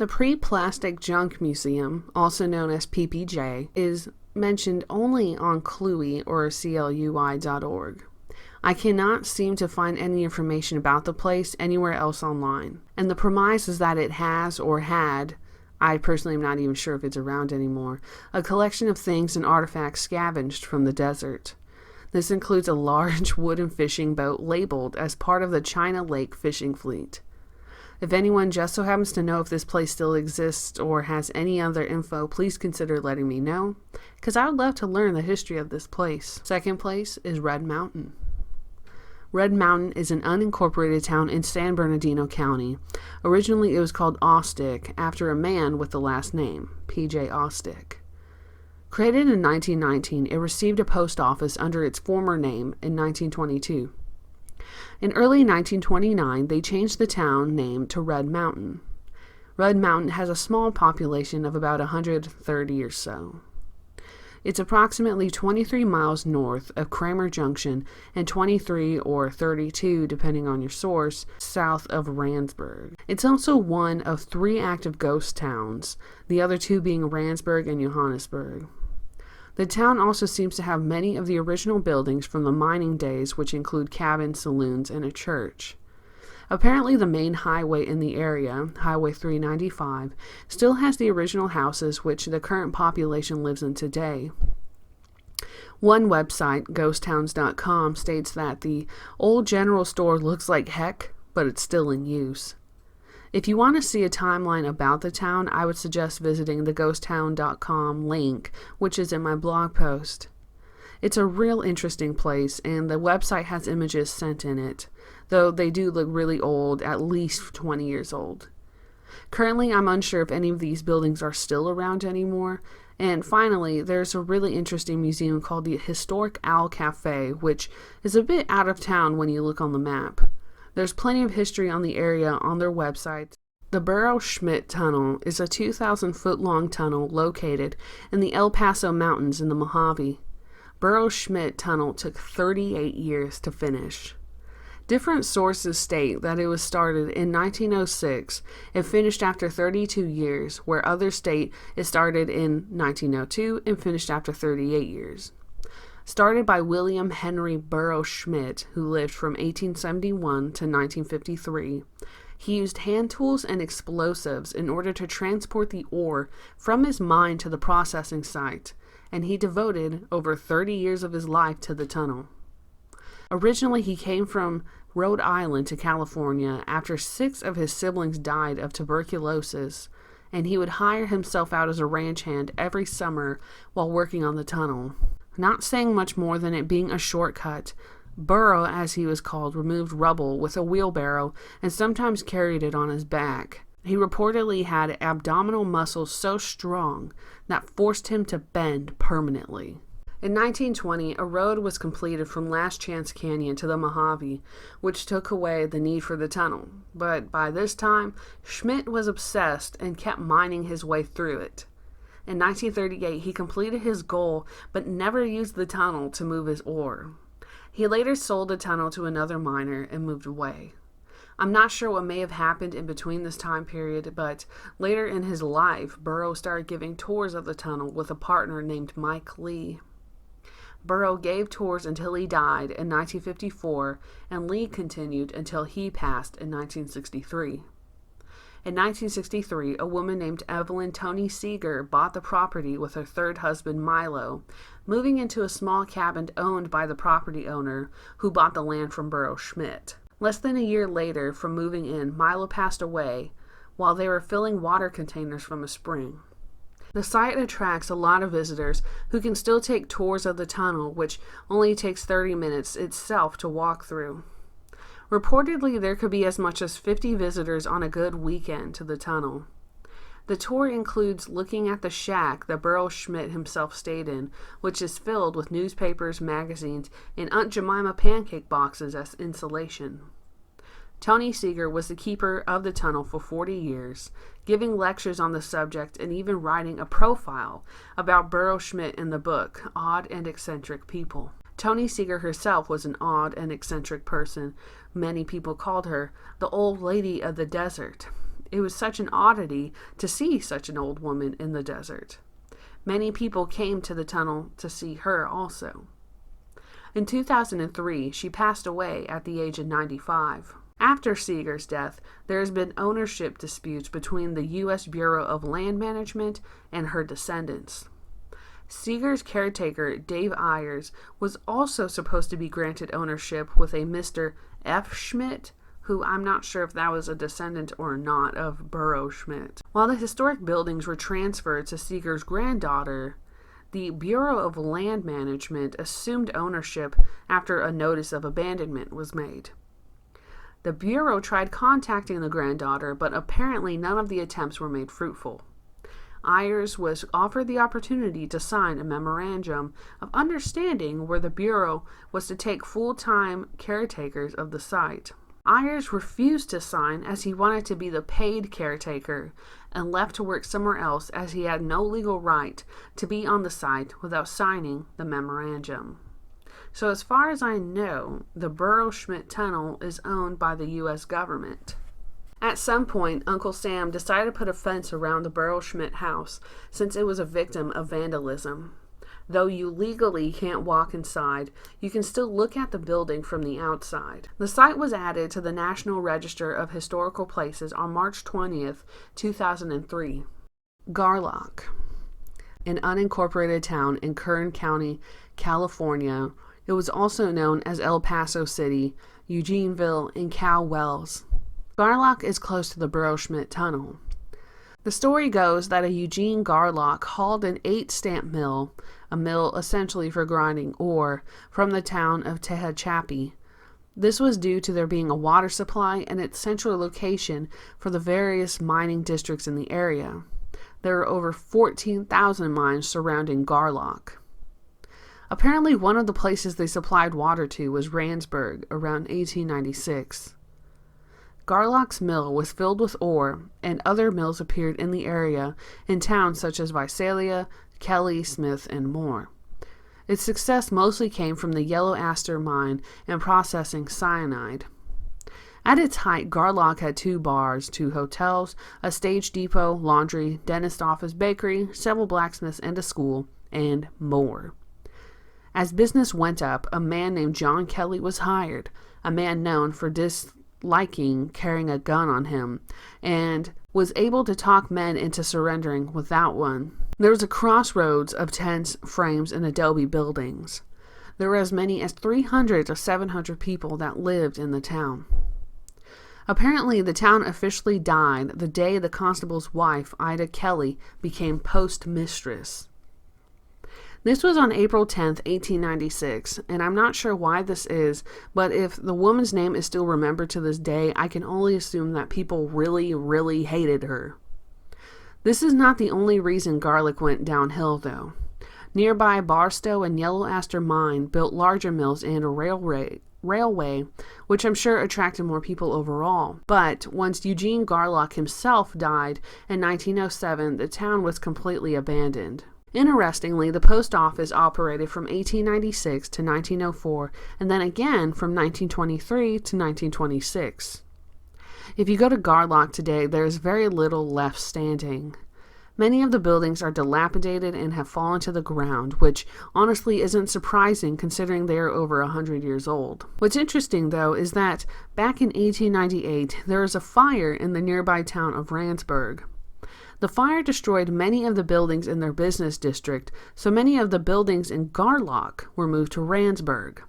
The Pre-Plastic Junk Museum, also known as PPJ, is mentioned only on CLUI or CLUI.org. I cannot seem to find any information about the place anywhere else online, and the premise is that it has or had, I personally am not even sure if it's around anymore, a collection of things and artifacts scavenged from the desert. This includes a large wooden fishing boat labeled as part of the China Lake fishing fleet. If anyone just so happens to know if this place still exists or has any other info, please consider letting me know, because I would love to learn the history of this place. Second place is Red Mountain. Red Mountain is an unincorporated town in San Bernardino County. Originally, it was called Ostick, after a man with the last name, P.J. Ostick. Created in 1919, it received a post office under its former name in 1922. In early 1929, they changed the town name to Red Mountain. Red Mountain has a small population of about 130 or so. It's approximately 23 miles north of Kramer Junction and 23 or 32, depending on your source, south of Randsburg. It's also one of 3 active ghost towns, the other 2 being Randsburg and Johannesburg. The town also seems to have many of the original buildings from the mining days, which include cabins, saloons, and a church. Apparently, the main highway in the area, Highway 395, still has the original houses which the current population lives in today. One website, ghosttowns.com, states that the old general store looks like heck, but it's still in use. If you want to see a timeline about the town, I would suggest visiting the ghosttown.com link, which is in my blog post. It's a real interesting place, and the website has images sent in it, though they do look really old, at least 20 years old. Currently, I'm unsure if any of these buildings are still around anymore. And finally, there's a really interesting museum called the Historic Owl Cafe, which is a bit out of town when you look on the map. There's plenty of history on the area on their website. The Burro Schmidt Tunnel is a 2,000-foot-long tunnel located in the El Paso Mountains in the Mojave. Burro Schmidt Tunnel took 38 years to finish. Different sources state that it was started in 1906 and finished after 32 years, where others state it started in 1902 and finished after 38 years. Started by William Henry Burro Schmidt, who lived from 1871 to 1953. He used hand tools and explosives in order to transport the ore from his mine to the processing site, and he devoted over 30 years of his life to the tunnel. Originally, he came from Rhode Island to California after 6 of his siblings died of tuberculosis, and he would hire himself out as a ranch hand every summer while working on the tunnel. Not saying much more than it being a shortcut, Burro, as he was called, removed rubble with a wheelbarrow and sometimes carried it on his back. He reportedly had abdominal muscles so strong that forced him to bend permanently. In 1920, a road was completed from Last Chance Canyon to the Mojave, which took away the need for the tunnel. But by this time, Schmidt was obsessed and kept mining his way through it. In 1938, he completed his goal, but never used the tunnel to move his ore. He later sold the tunnel to another miner and moved away. I'm not sure what may have happened in between this time period, but later in his life, Burro started giving tours of the tunnel with a partner named Mike Lee. Burro gave tours until he died in 1954, and Lee continued until he passed in 1963. In 1963, a woman named Evelyn Tony Seeger bought the property with her third husband, Milo, moving into a small cabin owned by the property owner, who bought the land from Burro Schmidt. Less than a year later from moving in, Milo passed away while they were filling water containers from a spring. The site attracts a lot of visitors who can still take tours of the tunnel, which only takes 30 minutes itself to walk through. Reportedly, there could be as much as 50 visitors on a good weekend to the tunnel. The tour includes looking at the shack that Burro Schmidt himself stayed in, which is filled with newspapers, magazines, and Aunt Jemima pancake boxes as insulation. Tony Seeger was the keeper of the tunnel for 40 years, giving lectures on the subject and even writing a profile about Burro Schmidt in the book, Odd and Eccentric People. Tony Seeger herself was an odd and eccentric person. Many people called her the old lady of the desert. It was such an oddity to see such an old woman in the desert. Many people came to the tunnel to see her also. In 2003, she passed away at the age of 95. After Seeger's death, there has been ownership disputes between the U.S. Bureau of Land Management and her descendants. Seeger's caretaker, Dave Ayers, was also supposed to be granted ownership with a Mr. F. Schmidt, who I'm not sure if that was a descendant or not of Burro Schmidt. While the historic buildings were transferred to Seeger's granddaughter, the Bureau of Land Management assumed ownership after a notice of abandonment was made. The Bureau tried contacting the granddaughter, but apparently none of the attempts were made fruitful. Ayers was offered the opportunity to sign a memorandum of understanding where the Bureau was to take full-time caretakers of the site. Ayers refused to sign as he wanted to be the paid caretaker and left to work somewhere else as he had no legal right to be on the site without signing the memorandum. So as far as I know, the Burro-Schmidt Tunnel is owned by the U.S. government. At some point, Uncle Sam decided to put a fence around the Burro-Schmidt house since it was a victim of vandalism. Though you legally can't walk inside, you can still look at the building from the outside. The site was added to the National Register of Historical Places on March 20th, 2003. Garlock, an unincorporated town in Kern County, California. It was also known as El Paso City, Eugeneville, and Cow Wells. Garlock is close to the Burro-Schmidt Tunnel. The story goes that a Eugene Garlock hauled an 8-stamp mill, a mill essentially for grinding ore, from the town of Tehachapi. This was due to there being a water supply and its central location for the various mining districts in the area. There are over 14,000 mines surrounding Garlock. Apparently one of the places they supplied water to was Randsburg around 1896. Garlock's mill was filled with ore, and other mills appeared in the area in towns such as Visalia, Kelly, Smith, and more. Its success mostly came from the yellow aster mine and processing cyanide. At its height, Garlock had 2 bars, 2 hotels, a stage depot, laundry, dentist office, bakery, several blacksmiths, and a school, and more. As business went up, a man named John Kelly was hired, a man known for disliking carrying a gun on him, and was able to talk men into surrendering without one. There was a crossroads of tents, frames, and adobe buildings. There were as many as 300 to 700 people that lived in the town. Apparently, the town officially died the day the constable's wife, Ida Kelly, became postmistress. This was on April 10th, 1896, and I'm not sure why this is, but if the woman's name is still remembered to this day, I can only assume that people really, really hated her. This is not the only reason Garlock went downhill, though. Nearby Barstow and Yellow Aster Mine built larger mills and a railway, which I'm sure attracted more people overall. But once Eugene Garlock himself died in 1907, the town was completely abandoned. Interestingly, the post office operated from 1896 to 1904, and then again from 1923 to 1926. If you go to Garlock today, there is very little left standing. Many of the buildings are dilapidated and have fallen to the ground, which honestly isn't surprising considering they are over 100 years old. What's interesting, though, is that back in 1898, there was a fire in the nearby town of Randsburg. The fire destroyed many of the buildings in their business district, so many of the buildings in Garlock were moved to Randsburg.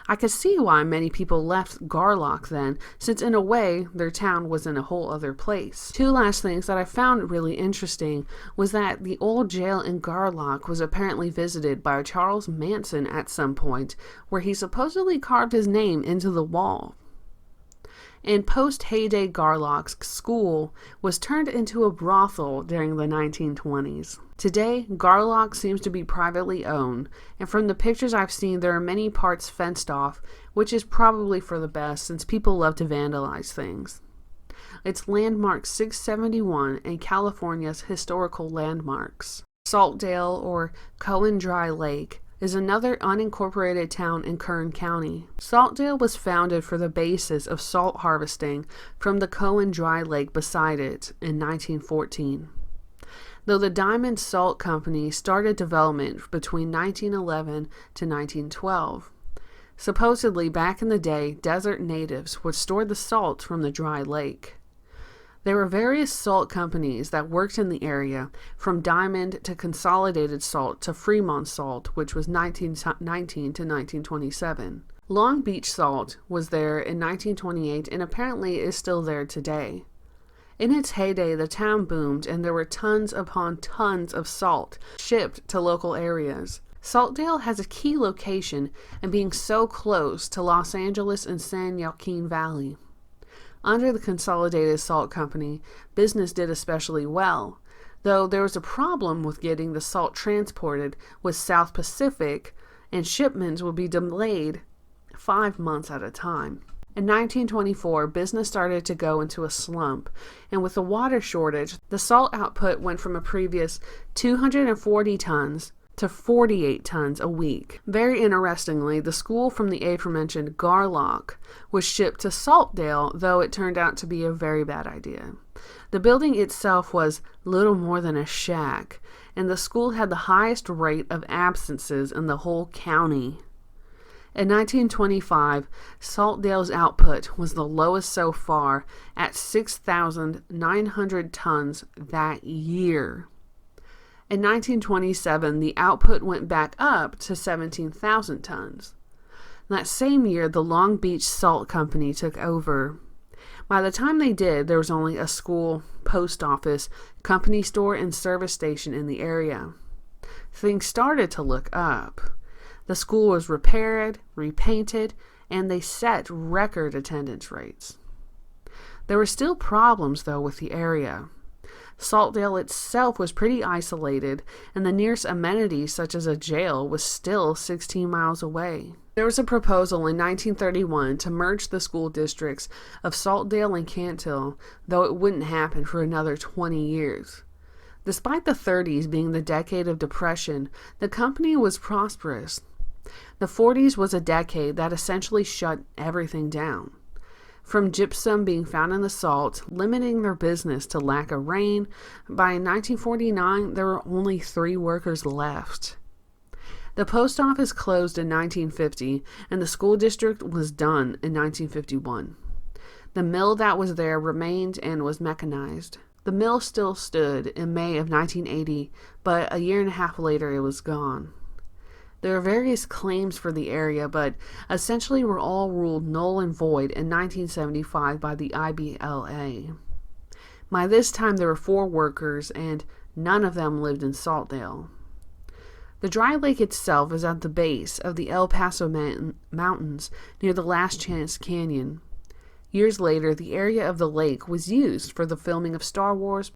I could see why many people left Garlock then, since in a way, their town was in a whole other place. 2 last things that I found really interesting was that the old jail in Garlock was apparently visited by Charles Manson at some point, where he supposedly carved his name into the wall. In post-heyday Garlock's school was turned into a brothel during the 1920s. Today, Garlock seems to be privately owned, and from the pictures I've seen, there are many parts fenced off, which is probably for the best since people love to vandalize things. It's landmark 671 in California's historical landmarks. Saltdale or Cohen Dry Lake is another unincorporated town in Kern County. Saltdale was founded for the basis of salt harvesting from the Cohen Dry Lake beside it in 1914. Though the Diamond Salt Company started development between 1911 to 1912. Supposedly, back in the day, desert natives would store the salt from the dry lake. There were various salt companies that worked in the area, from Diamond to Consolidated Salt to Fremont Salt, which was 1919 to 1927. Long Beach Salt was there in 1928 and apparently is still there today. In its heyday, the town boomed and there were tons upon tons of salt shipped to local areas. Saltdale has a key location in being so close to Los Angeles and San Joaquin Valley. Under the Consolidated Salt Company, business did especially well, though there was a problem with getting the salt transported with South Pacific, and shipments would be delayed 5 months at a time. In 1924, business started to go into a slump, and with the water shortage, the salt output went from a previous 240 tons to 48 tons a week. Very interestingly, the school from the aforementioned Garlock was shipped to Saltdale, though it turned out to be a very bad idea. The building itself was little more than a shack, and the school had the highest rate of absences in the whole county. In 1925, Saltdale's output was the lowest so far at 6,900 tons that year. In 1927, the output went back up to 17,000 tons. That same year, the Long Beach Salt Company took over. By the time they did, there was only a school, post office, company store, and service station in the area. Things started to look up. The school was repaired, repainted, and they set record attendance rates. There were still problems, though, with the area. Saltdale itself was pretty isolated, and the nearest amenities, such as a jail, was still 16 miles away. There was a proposal in 1931 to merge the school districts of Saltdale and Cantil, though it wouldn't happen for another 20 years. Despite the 30s being the decade of depression, the company was prosperous. The 40s was a decade that essentially shut everything down. From gypsum being found in the salt, limiting their business to lack of rain, by 1949 there were only 3 workers left. The post office closed in 1950, and the school district was done in 1951. The mill that was there remained and was mechanized. The mill still stood in May of 1980, but a year and a half later it was gone. There are various claims for the area, but essentially were all ruled null and void in 1975 by the IBLA. By this time there were 4 workers, and none of them lived in Saltdale. The dry lake itself is at the base of the El Paso Mountains near the Last Chance Canyon. Years later, the area of the lake was used for the filming of Star Wars,